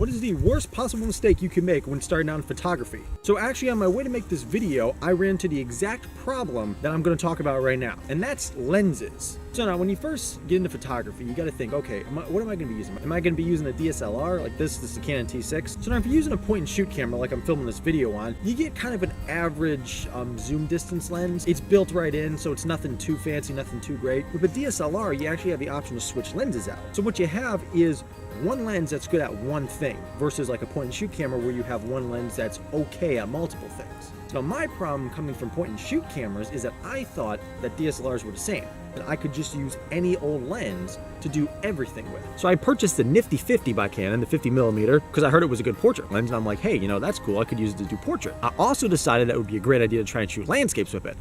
What is the worst possible mistake you can make when starting out in photography? So actually on my way to make this video, I ran into the exact problem that I'm going to talk about right now, and that's lenses. So now when you first get into photography, you got to think, okay, what am I going to be using? Am I going to be using a DSLR like this? This is the Canon T6. So now if you're using a point and shoot camera like I'm filming this video on, you get kind of an average zoom distance lens. It's built right in, so it's nothing too fancy, nothing too great. With a DSLR, you actually have the option to switch lenses out. So what you have is one lens that's good at one thing versus like a point and shoot camera where you have one lens that's okay at multiple things. Now my problem coming from point and shoot cameras is that I thought that DSLRs were the same, and I could just use any old lens to do everything with. So I purchased the Nifty 50 by Canon, the 50mm, because I heard it was a good portrait lens, and I'm like, hey, you know, that's cool, I could use it to do portrait. I also decided that it would be a great idea to try and shoot landscapes with it.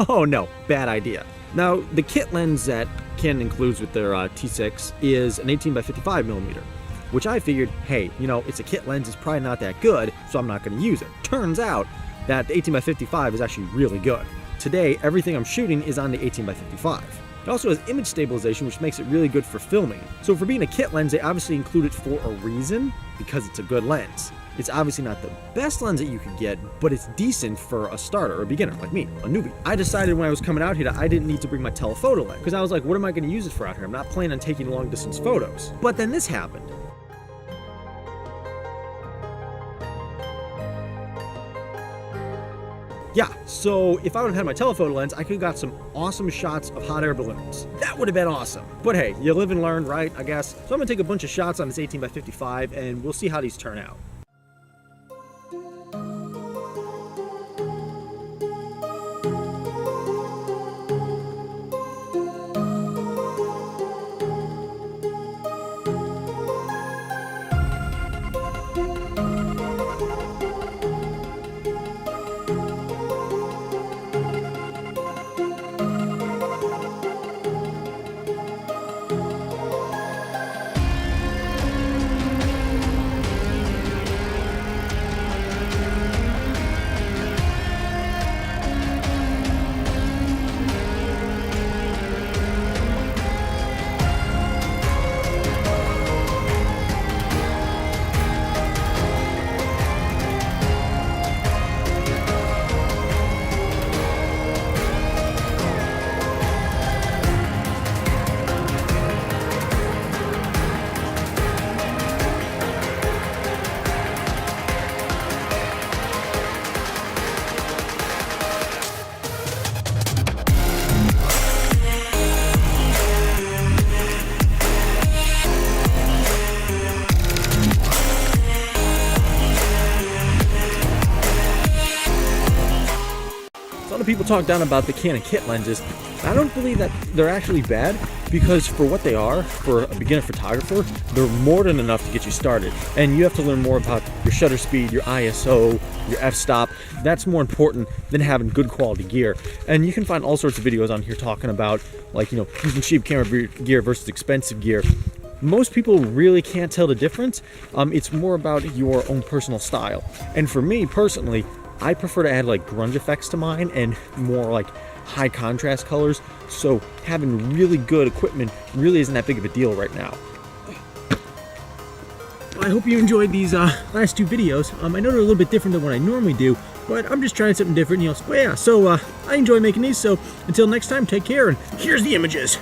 Oh no, bad idea. Now, the kit lens that Canon includes with their T6 is an 18x55mm, which I figured, hey, you know, it's a kit lens, it's probably not that good, so I'm not gonna use it. Turns out that the 18x55 is actually really good. Today, everything I'm shooting is on the 18x55. It also has image stabilization, which makes it really good for filming. So for being a kit lens, they obviously include it for a reason, because it's a good lens. It's obviously not the best lens that you could get, but it's decent for a starter or a beginner like me, a newbie. I decided when I was coming out here that I didn't need to bring my telephoto lens, because I was like, what am I going to use it for out here? I'm not planning on taking long distance photos. But then this happened. Yeah, so if I would have had my telephoto lens, I could have got some awesome shots of hot air balloons. That would have been awesome. But hey, you live and learn, right, I guess? So I'm gonna take a bunch of shots on this 18x55 and we'll see how these turn out. A lot of people talk down about the Canon kit lenses. I don't believe that they're actually bad, because for what they are, for a beginner photographer, they're more than enough to get you started. And you have to learn more about your shutter speed, your ISO, your f-stop. That's more important than having good quality gear. And you can find all sorts of videos on here talking about, like, you know, using cheap camera gear versus expensive gear. Most people really can't tell the difference. It's more about your own personal style. And for me personally, I prefer to add like grunge effects to mine and more like high contrast colors, so having really good equipment really isn't that big of a deal right now. I hope you enjoyed these last two videos. I know they're a little bit different than what I normally do, but I'm just trying something different, you know. But yeah, so I enjoy making these, so until next time, take care, and here's the images.